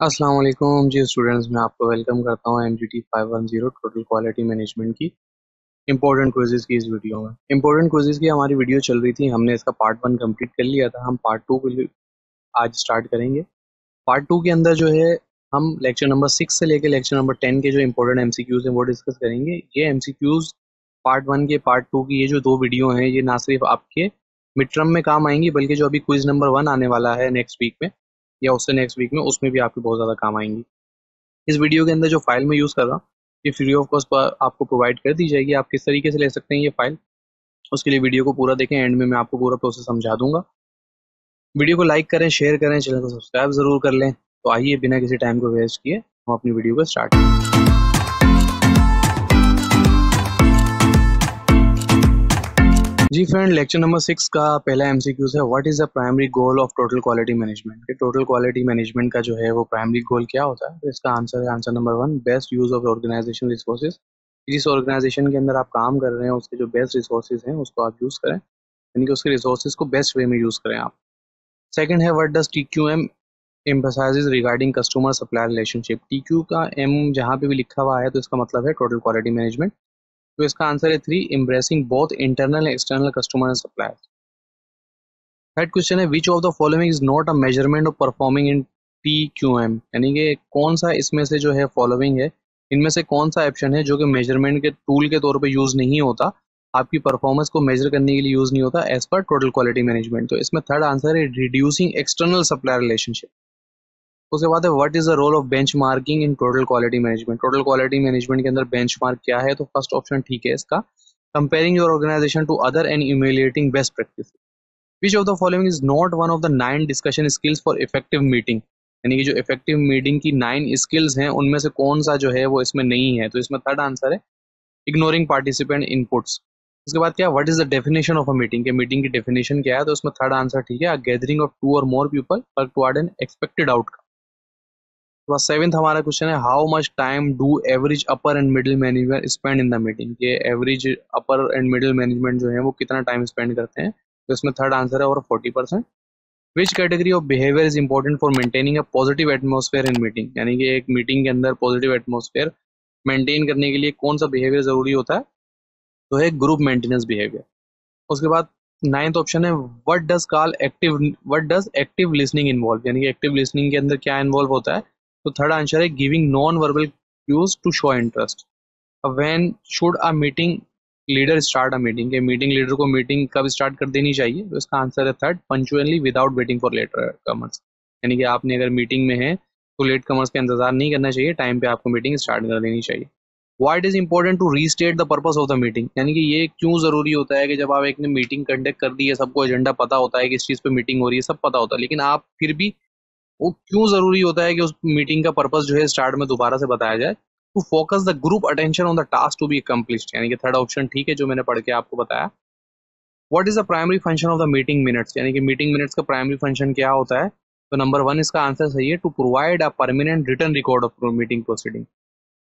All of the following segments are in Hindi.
अस्सलाम वालेकुम जी स्टूडेंट्स, मैं आपको वेलकम करता हूँ एनजीटी 510 टोटल क्वालिटी मैनेजमेंट की इंपॉर्टेंट क्विज़ेस की इस वीडियो में। इंपॉर्टेंट क्विज़ेस की हमारी वीडियो चल रही थी, हमने इसका पार्ट 1 कंप्लीट कर लिया था। हम पार्ट 2 के लिए आज स्टार्ट करेंगे। पार्ट 2 के अंदर जो है हम लेक्चर नंबर 6 से लेकर लेक्चर नंबर 10 के जो इंपॉर्टेंट एमसीक्यूज हैं वो डिस्कस करेंगे। ये एमसीक्यूज पार्ट 1 के पार्ट 2 की ये जो दो वीडियो हैं ये ना सिर्फ आपके मिड टर्म में काम आएंगी बल्कि जो अभी क्विज नंबर 1 आने वाला है नेक्स्ट वीक में या उससे नेक्स्ट वीक में, उसमें भी आपकी बहुत ज़्यादा काम आएंगी। इस वीडियो के अंदर जो फाइल मैं यूज़ कर रहा हूँ ये फ्री ऑफ कॉस्ट आपको प्रोवाइड कर दी जाएगी। आप किस तरीके से ले सकते हैं ये फाइल, उसके लिए वीडियो को पूरा देखें। एंड में मैं आपको पूरा प्रोसेस समझा दूंगा। वीडियो को लाइक करें, शेयर करें, चैनल को सब्सक्राइब जरूर कर लें। तो आइए बिना किसी टाइम को वेस्ट किए हम अपनी वीडियो को स्टार्ट करें। जी फ्रेंड, लेक्चर नंबर 6 का पहला एमसीक्यूज है, what is the primary goal of total quality management. के टोटल क्वालिटी मैनेजमेंट का जो है वो प्राइमरी गोल क्या होता है। तो इसका आंसर है answer number 1, best use of organization resources. जिस ऑर्गेनाइजेशन के अंदर आप काम कर रहे हैं उसके जो बेस्ट रिसोर्सेज हैं उसको आप यूज करें, यानी कि उसके रिसोर्सेज को बेस्ट वे में यूज करें आप। सेकंड है, what does TQM emphasises regarding customer supplier relationship. TQ का एम जहाँ पे भी लिखा हुआ है तो इसका मतलब है टोटल क्वालिटी मैनेजमेंट। तो इसका आंसर है 3, embracing both internal and external customer and supplier. Third question है, which of the following is not a measurement of performing in T Q M, यानी कि कौन सा इसमें से जो है फॉलोइंग है, इनमें से कौन सा ऑप्शन है जो कि मेजरमेंट के टूल के तौर पे यूज नहीं होता, आपकी परफॉर्मेंस को मेजर करने के लिए यूज नहीं होता as per total quality management. तो इसमें थर्ड आंसर है रिड्यूसिंग एक्सटर्नल सप्लायर रिलेशनशिप। उसके बाद है, what is the role of bench marking in total quality management. Total quality management के अंदर बेंच मार्क क्या है। तो फर्स्ट ऑप्शन ठीक है इसका, comparing your organization to other and emulating best practice. Which of the following is not one of the 9 discussion skills for effective meeting, यानी कि जो इफेक्टिव मीटिंग की 9 स्किल्स हैं उनमें से कौन सा जो है वो इसमें नहीं है। तो इसमें थर्ड आंसर है इग्नोरिंग पार्टिसिपेंट इनपुट्स। उसके बाद क्या, what is the definition of a meeting, के मीटिंग की डेफिनेशन क्या है। तो इसमें थर्ड आंसर ठीक है, गैदरिंग ऑफ 2 और more people work toward an expected outcome. तो सेवेंथ हमारा क्वेश्चन है, how much time do average upper and middle management spend in the meeting. ये average upper and middle management जो है वो कितना टाइम स्पेंड करते हैं। तो इसमें थर्ड आंसर है और 40%। Which category of behaviour is important for maintaining a positive atmosphere in meeting, यानी कि एक मीटिंग के अंदर पॉजिटिव एटमॉस्फेयर मेंटेन करने के लिए कौन सा बिहेवियर जरूरी होता है। तो है ग्रुप मेंटेनेंस बिहेवियर। उसके बाद नाइन्थ ऑप्शन है, what does active listening involve, यानी कि एक्टिव लिसनिंग के अंदर क्या इन्वॉल्व होता है। तो थर्ड आंसर है giving non verbal cues to show interest. अब when should a meeting leader start a meeting, के मीटिंग लीडर को मीटिंग कब स्टार्ट कर देनी चाहिए। तो इसका आंसर है third, punctually without waiting for later comers, यानी कि आपने अगर मीटिंग में है तो लेट कमर्स का इंतजार नहीं करना चाहिए, टाइम पे आपको मीटिंग स्टार्ट कर देनी चाहिए। Why it is important to restate the purpose of the meeting, यानी कि ये क्यों जरूरी होता है कि जब आप एक ने मीटिंग कंडक्ट कर दी है, सबको एजेंडा पता होता है किस चीज पे मीटिंग हो रही है, सब पता होता है, लेकिन आप फिर भी वो क्यों जरूरी होता है कि उस मीटिंग का पर्पस जो है स्टार्ट में दोबारा से बताया जाए। To focus the group attention on the task to be accomplished, यानी कि थर्ड ऑप्शन ठीक है जो मैंने पढ़ के आपको बताया। What is the primary function of the meeting minutes, यानी कि मीटिंग मिनट्स का प्राइमरी फंक्शन क्या होता है। तो नंबर 1 इसका आंसर सही है, to provide a permanent written record of meeting proceeding.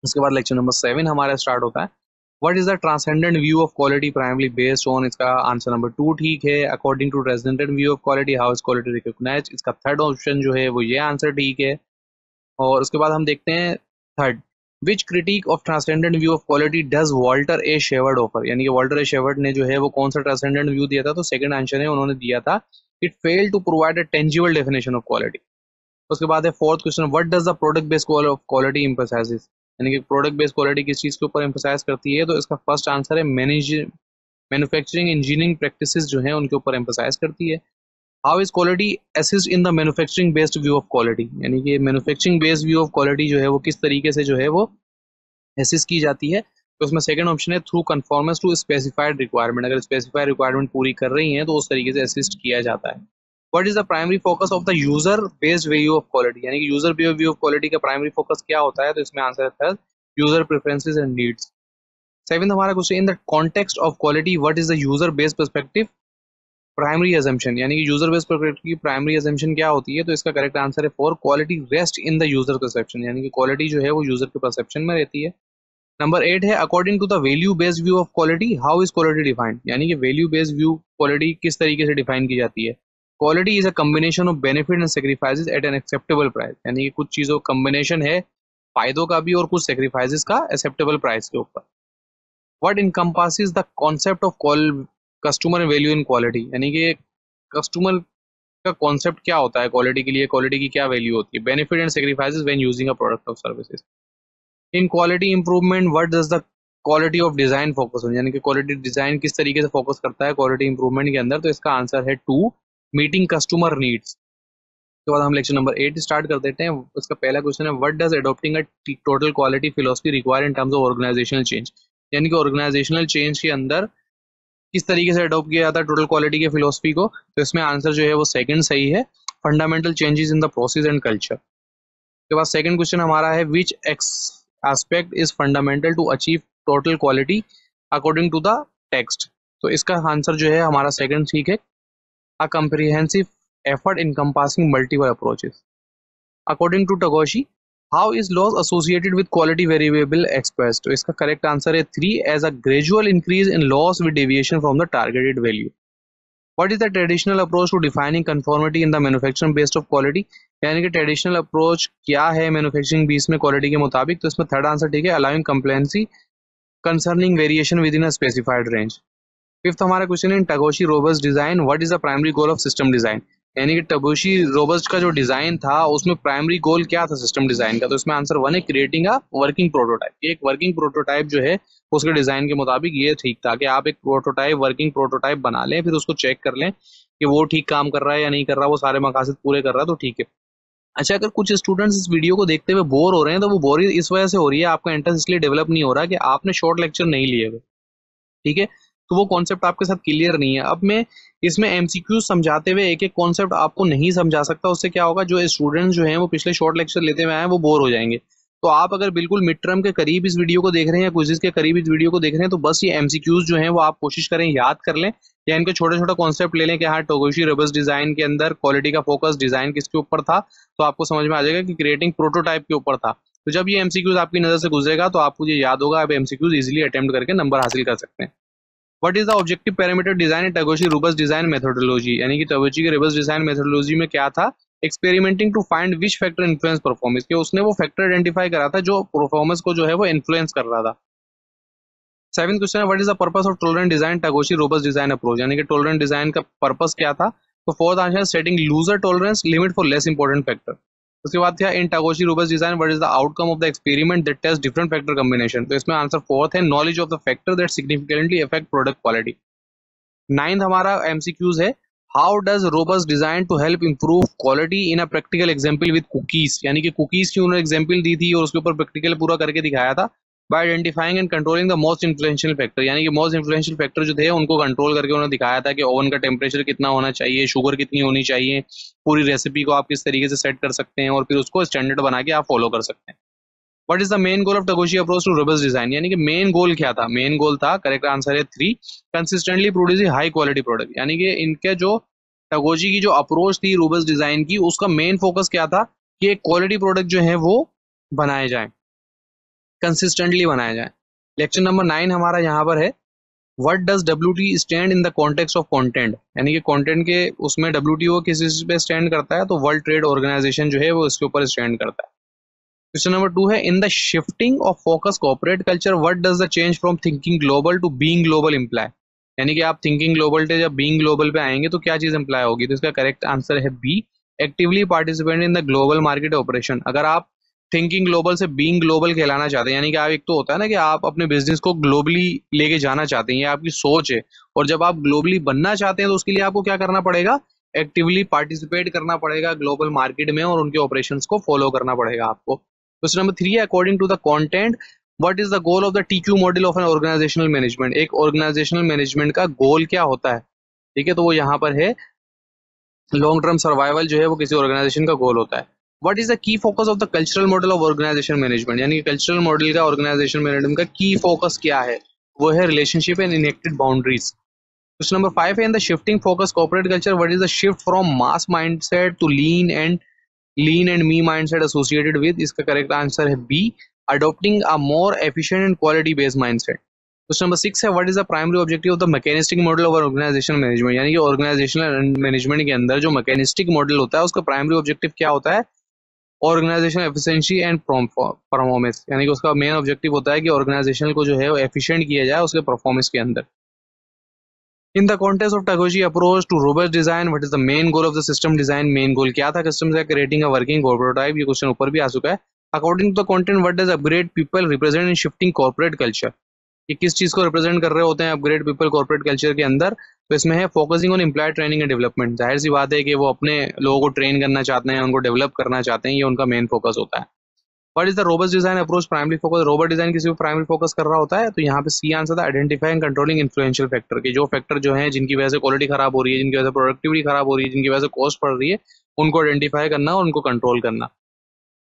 उसके बाद लेक्चर नंबर 7 हमारा स्टार्ट होता है, what is the transcendent view of quality primary based on. इसका आंसर नंबर 2 ठीक है, according to transcendent view of quality how is quality recognized. इसका थर्ड ऑप्शन जो है वो ये आंसर ठीक है। और उसके बाद हम देखते हैं third, which critique of transcendent view of quality does Walter A Shewhart offer, यानी कि वॉल्टर ए शेवर्ड ने जो है वो कौन सा ट्रांसेंडेंट व्यू दिया था। तो सेकंड आंसर है, उन्होंने दिया था it fail to provide a tangible definition of quality. उसके बाद है fourth question, what does the product based quality emphasizes, यानी कि प्रोडक्ट बेस्ड क्वालिटी किस चीज के ऊपर एम्फसाइज करती है। तो इसका फर्स्ट आंसर है मैन्युफैक्चरिंग इंजीनियरिंग प्रैक्टिसेस जो है उनके ऊपर एम्फसाइज करती है। How is quality assist in the manufacturing based view of quality, यानी कि manufacturing based view of quality जो है वो किस तरीके से जो है वो असिस्ट की जाती है। तो उसमें सेकंड ऑप्शन है through conformance to specified requirement, अगर स्पेसिफाइड रिक्वायरमेंट पूरी कर रही हैं तो उस तरीके से असिस्ट किया जाता है। What is the primary focus of the user based view of quality, यानी कि user based view of quality का प्राइमरी फोकस क्या होता है। तो इसमें आंसर है user preferences and needs. Seventh हमारा question, in the context of quality what is the user based perspective primary assumption, यानी कि यूजर बेस्ड पर्सपेक्टिव की प्राइमरी अजम्पशन क्या होती है। तो इसका करेक्ट आंसर है for quality rest in the user perception, यानी कि क्वालिटी जो है वो यूजर के परसेप्शन में रहती है। नंबर 8 है, according to the value based view of quality how is quality defined, यानी कि वैल्यू बेस्ड व्यू क्वालिटी किस तरीके से डिफाइन की जाती है। Quality is a combination of benefit and sacrifices at an acceptable price, यानी कि कुछ चीजों का कम्बिनेशन है, फायदों का भी और कुछ सेक्रीफाइसेस का एक्सेप्टेबल प्राइस के ऊपर। What encompasses the concept of customer value in quality, यानी कि कस्टमर का कॉन्सेप्ट क्या होता है क्वालिटी के लिए, क्वालिटी की क्या वैल्यू होती है, benefit and sacrifices when using a product of services. In quality improvement what does the quality of design focus on, यानी कि क्वालिटी डिजाइन किस तरीके से फोकस करता है क्वालिटी इंप्रूवमेंट के अंदर, तो इसका आंसर है 2, मीटिंग कस्टमर नीड्स। उसके बाद हम लेक्चर नंबर 8 स्टार्ट कर देते हैं। इसका पहला क्वेश्चन है what does adopting a total quality philosophy require in terms of organizational change, यानी कि ऑर्गेनाइजेशनल चेंज के अंदर किस तरीके से अडॉप्ट किया जाता है टोटल क्वालिटी के फिलोसफी को, तो इसमें आंसर जो है वो सेकंड सही है, fundamental changes in the process and culture. उसके बाद सेकंड क्वेश्चन हमारा है which aspect is fundamental to achieve total quality according to the text, तो इसका आंसर जो है हमारा सेकंड ठीक है, अ comprehensive effort encompassing multiple approaches. According to Tagoshi, how is loss associated with quality variable expressed? तो इसका करेक्ट आंसर है 3, as a gradual increase in loss with deviation from the targeted value. What is the traditional approach to defining conformity in the manufacturing based of quality? यानी कि ट्रेडिशनल अप्रोच क्या है मैन्युफैक्चरिंग बेस में क्वालिटी के मुताबिक, तो इसमें थर्ड आंसर ठीक है, allowing complacency concerning variation within a specified range. Fifth हमारा क्वेश्चन है Taguchi robust design what is the primary goal of system design, यानी कि टगोशी रोबस्ट का जो डिजाइन था उसमें प्राइमरी गोल क्या था सिस्टम डिजाइन का, तो इसमें आंसर 1 है, क्रिएटिंग अ वर्किंग प्रोटोटाइप। एक वर्किंग प्रोटोटाइप जो है उसके डिजाइन के मुताबिक ये ठीक था कि आप एक प्रोटोटाइप वर्किंग प्रोटोटाइप बना लें, फिर उसको चेक कर लें कि वो ठीक काम कर रहा है या नहीं कर रहा, वो सारे मकासद पूरे कर रहा है तो ठीक है। अच्छा, अगर कुछ स्टूडेंट्स इस वीडियो को देखते हुए बोर हो रहे हैं तो वो बोर इस वजह से हो रही है, आपका इंटरेस्ट इसलिए डेवलप नहीं हो रहा कि आपने शॉर्ट लेक्चर नहीं लिए हुए, ठीक है, तो वो कॉन्सेप्ट आपके साथ क्लियर नहीं है। अब मैं इसमें एमसीक्यू समझाते हुए एक एक कॉन्सेप्ट आपको नहीं समझा सकता, उससे क्या होगा जो स्टूडेंट्स जो हैं वो पिछले शॉर्ट लेक्चर लेते हुए आए हैं वो बोर हो जाएंगे। तो आप अगर बिल्कुल मिड टर्म के करीब इस वीडियो को देख रहे हैं या क्विज़िज के करीब इस वीडियो को देख रहे हैं तो बस ये एमसीक्यूज जो हैं वो आप कोशिश करें याद कर लें या इनके छोटे छोटे कॉन्सेप्ट ले लें कि हाँ टोगोशी रोबस्ट डिजाइन के अंदर क्वालिटी का फोकस डिजाइन किसके ऊपर था, तो आपको समझ में आ जाएगा कि क्रिएटिंग प्रोटोटाइप के ऊपर था। तो जब ये एमसीक्यूज आपकी नजर से गुजरेगा तो आपको ये याद होगा, आप एमसीक्यूज इजीली अटेम्प्ट करके नंबर हासिल कर सकते हैं। What is the objective parameter design in Taguchi robust design methodology, यानी कि टगोशी के रोबस्ट डिजाइन मेथोडोलॉजी में क्या था, experimenting to find which factor influence performance, के उसने वो फैक्टर आइडेंटिफाई करा था जो परफॉर्मेंस को जो है वो इन्फ्लुएंस कर रहा था। सेवेंथ क्वेश्चन है what is the purpose of tolerant design Taguchi robust design approach, यानी कि टॉलरेंट डिजाइन का पर्पस क्या था, तो fourth answer setting looser tolerance limit for less important factor. उसके बाद था in Taguchi robust design what is the outcome of the experiment that test different factor combination, तो इसमें आंसर फोर्थ है knowledge of the factor that significantly affect product quality. Ninth हमारा एमसीक्यूज है how does robust design to help improve quality in a practical example with cookies, यानी कि कुकीज की उन्होंने एग्जांपल दी थी और उसके ऊपर प्रैक्टिकल पूरा करके दिखाया था bye identifying and controlling the most influential factor, यानी कि मोस्ट इन्फ्लुएंशियल फैक्टर जो थे उनको कंट्रोल करके उन्होंने दिखाया था कि ओवन का टेम्परेचर कितना होना चाहिए, शुगर कितनी होनी चाहिए, पूरी रेसिपी को आप किस तरीके से सेट कर सकते हैं और फिर उसको स्टैंडर्ड बना के आप फॉलो कर सकते हैं। What is the main goal of Taguchi approach to robust design, यानी कि मेन गोल क्या था, मेन गोल था करेक्ट आंसर है 3 consistently producing high quality product, यानी कि इनके जो टगोशी की जो अप्रोच थी रोबस्ट डिजाइन की उसका मेन फोकस क्या था कि एक क्वालिटी प्रोडक्ट जो है वो बनाए जाए, कंसिस्टेंटली बनाया जाए। लेक्चर नंबर 9 हमारा यहाँ पर है what does WT stand in the context of content, यानी कि कंटेंट के उसमें डब्ल्यूटीओ किस चीज पे स्टैंड करता है, तो वर्ल्ड ट्रेड ऑर्गेनाइजेशन जो है वो इसके ऊपर स्टैंड करता है। क्वेश्चन नंबर 2 है in the shifting of focus corporate culture what does the change from thinking global to being global imply, यानी कि आप थिंकिंग ग्लोबल से जब बीइंग ग्लोबल पे आएंगे तो क्या चीज इंप्लाई होगी, तो इसका करेक्ट आंसर है B actively participate in the global market operation. अगर आप थिंकिंग ग्लोबल से बीइंग ग्लोबल कहलाना चाहते हैं, यानी कि आप एक तो होता है ना कि आप अपने बिजनेस को ग्लोबली लेके जाना चाहते हैं, ये आपकी सोच है, और जब आप ग्लोबली बनना चाहते हैं तो उसके लिए आपको क्या करना पड़ेगा, एक्टिवली पार्टिसिपेट करना पड़ेगा ग्लोबल मार्केट में और उनके ऑपरेशंस को फॉलो करना पड़ेगा आपको। क्वेश्चन नंबर 3 है according to the content what is the goal of the TQ model of an organizational management, एक ऑर्गेनाइजेशनल मैनेजमेंट का गोल क्या होता है, ठीक है, तो वो यहाँ पर है लॉन्ग टर्म सर्वाइवल जो है वो किसी ऑर्गेनाइजेशन का गोल होता है। What is the key focus of the cultural model of organization management, यानी कि कल्चरल मॉडल का ऑर्गेनाइजेशन मैनेजमेंट का की फोकस क्या है, वो है relationship and enacted boundaries. Question number 5 है in the shifting focus corporate culture what is the shift from mass mindset to lean and me mindset associated with, इसका करेक्ट आंसर है B adopting a more efficient and quality based mindset. Question number 6 है what is the primary objective of the mechanistic model of organizational management, यानी कि ऑर्गेनाइजेशनल मैनेजमेंट के अंदर जो मैकेनिस्टिक मॉडल होता है उसका प्राइमरी ऑब्जेक्टिव क्या होता है? ऑर्गेनाइजेशन एफिशिएंसी एंड परफॉर्मेंस, यानी कि उसका मेन ऑब्जेक्टिव होता है कि ऑर्गेनाइजेशन को जो है वो एफिशिएंट किया जाए उसके परफॉर्मेंस के अंदर। In the context of Taguchi approach to robust design, what is the main goal of the system design, main goal क्या था सिस्टम का? क्रिएटिंग अ वर्किंग प्रोटोटाइप, ये क्वेश्चन ऊपर भी आ चुका है। According to the content, what does upgrade people represent in shifting corporate culture, ये किस चीज को रिप्रेजेंट कर रहे होते हैं अपग्रेड पीपल कॉर्पोरेट कल्चर के अंदर? तो इसमें है focusing on employ training and development, जाहिर सी बात है कि वो अपने लोगों को ट्रेन करना चाहते हैं, उनको डेवलप करना चाहते हैं, ये उनका मेन फोकस होता है। What is the robust design approach primary focus, robot design किसी को प्राइमरी फोकस कर रहा होता है? तो यहाँ पे सी आंसर था आइडेंटिफाइंग कंट्रोलिंग इन्फ्लुएंशियल फैक्टर, कि जो फैक्टर जो है जिनकी वजह से क्वालिटी खराब हो रही है, जिनकी वजह से प्रोडक्टिविटी खराब हो रही है, जिनकी वजह से कॉस्ट बढ़ रही है, उनको आइडेंटिफाई करना और उनको कंट्रोल करना।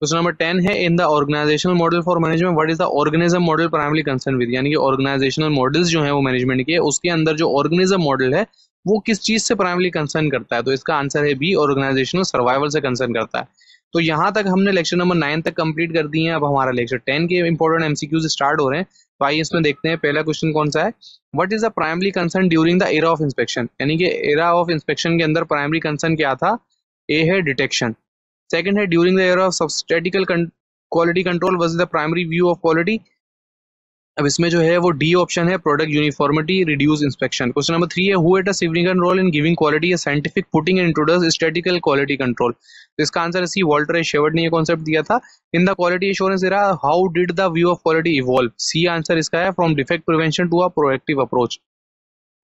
क्वेश्चन नंबर 10 है in the organizational model for management what is the organism model primary concern with, यानी कि ऑर्गेनाइजेशनल मॉडल्स जो है वो मैनेजमेंट के, उसके अंदर जो ऑर्गेनिज्म मॉडल है वो किस चीज से प्राइमरी कंसर्न करता है? तो इसका आंसर है बी, ऑर्गेनाइजेशनल सर्वाइवल से कंसर्न करता है। तो यहाँ तक हमने लेक्चर नंबर 9 तक कंप्लीट कर दिए हैं। अब हमारा लेक्चर 10 के इंपॉर्टेंट एमसीक्यूज स्टार्ट हो रहे हैं। तो आइए इसमें देखते हैं पहला क्वेश्चन कौन सा है। What is the primary concern during the era of inspection, यानी कि एरा ऑफ इंस्पेक्शन के अंदर प्राइमरी कंसर्न क्या था? ए है डिटेक्शन। सेकंड है during the era of statical quality control was the primary view of quality. अब इसमें जो है वो डी ऑप्शन है product uniformity reduce inspection. Question number 3 है who had a significant role in giving quality a scientific footing and introduce statical quality control. तो इसका आंसर है सी, वॉल्टर शेवर्ड ने ये कॉन्सेप्ट दिया था। In the quality assurance era how did the view of quality evolve, C answer इसका है from defect prevention to a proactive approach.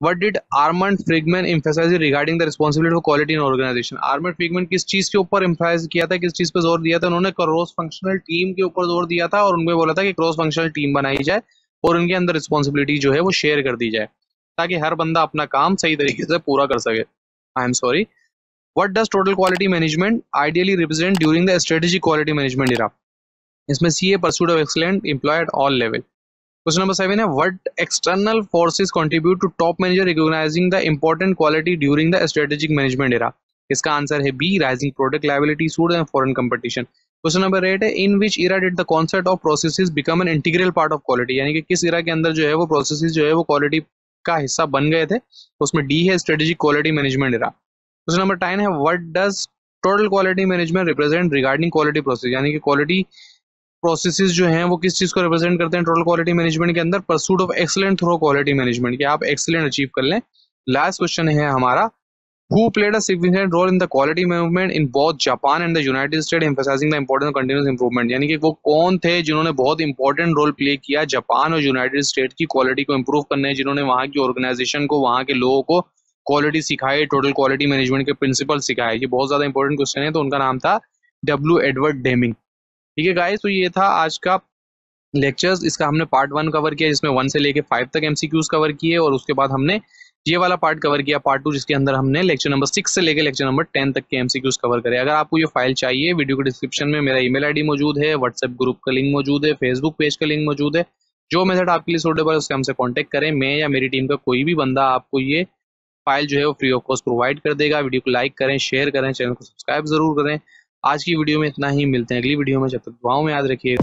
What did Armand Friedman emphasize regarding the responsibility of quality in organization? Armand Friedman किस चीज के ऊपर emphasize किया था, किस चीज पे जोर दिया था? उन्होंने क्रॉस फंक्शनल टीम के ऊपर जोर दिया था और उनको बोला था कि क्रॉस फंक्शनल टीम बनाई जाए और उनके अंदर रिस्पॉन्सिबिलिटी जो है वो शेयर कर दी जाए ताकि हर बंदा अपना काम सही तरीके से पूरा कर सके। I am sorry. What does total quality management ideally represent during the strategic quality management era? इसमें C a pursuit of excellent employ at all level. Question number 7 है what external forces contribute to top manager recognizing the important quality during the strategic management era? इसका आंसर है B, rising product liability suit and foreign competition. Question number 8 है in which era did the concept of processes become an integral part of quality, यानी कि किस एरा के अंदर जो है वो प्रोसेसेस जो है वो क्वालिटी का हिस्सा बन गए थे? तो उसमें डी है strategic quality management era. Question number 10 है what does total quality management represent regarding quality process, यानी कि क्वालिटी प्रोसेसेस जो हैं वो किस चीज को रिप्रेजेंट करते हैं टोटल क्वालिटी मैनेजमेंट के अंदर? Pursuit of excellent through quality management, कि आप एक्सीलेंट अचीव कर लें। लास्ट क्वेश्चन है हमारा who played a significant role in the quality movement in both Japan and the United State emphasizing the importance of continuous improvement, यानी कि वो कौन थे जिन्होंने बहुत इंपॉर्टेंट रोल प्ले किया जापान और यूनाइटेड स्टेट की क्वालिटी को इंप्रूव करने, जिन्होंने वहां की ऑर्गेनाइजेशन को, वहां के लोगों को क्वालिटी सिखाई, टोटल क्वालिटी मैनेजमेंट के प्रिंसिपल सिखाए? ये बहुत ज्यादा इंपॉर्टेंट क्वेश्चन है। तो उनका नाम था डब्ल्यू एडवर्ड डेमिंग। ठीक है गाइस, तो ये था आज का लेक्चर्स। इसका हमने पार्ट 1 कवर किया जिसमें 1 से लेके 5 तक एमसीक्यूज कवर किए और उसके बाद हमने ये वाला पार्ट कवर किया पार्ट 2 जिसके अंदर हमने लेक्चर नंबर 6 से लेके लेक्चर नंबर 10 तक के एमसीक्यूज कवर करे। अगर आपको ये फाइल चाहिए, वीडियो के डिस्क्रिप्शन में मेरा ईमेल आईडी मौजूद है, व्हाट्सएप ग्रुप का लिंक मौजूद है, फेसबुक पेज का लिंक मौजूद है। जो मेथड आपके लिए सूटेबल है उससे हमसे कॉन्टेक्ट करें। मैं या मेरी टीम का कोई भी बंदा आपको ये फाइल जो है वो फ्री ऑफ कॉस्ट प्रोवाइड कर देगा। वीडियो को लाइक करें, शेयर करें, चैनल को सब्सक्राइब जरूर करें। आज की वीडियो में इतना ही, मिलते हैं अगली वीडियो में। जब तक दुआओं में याद रखिए।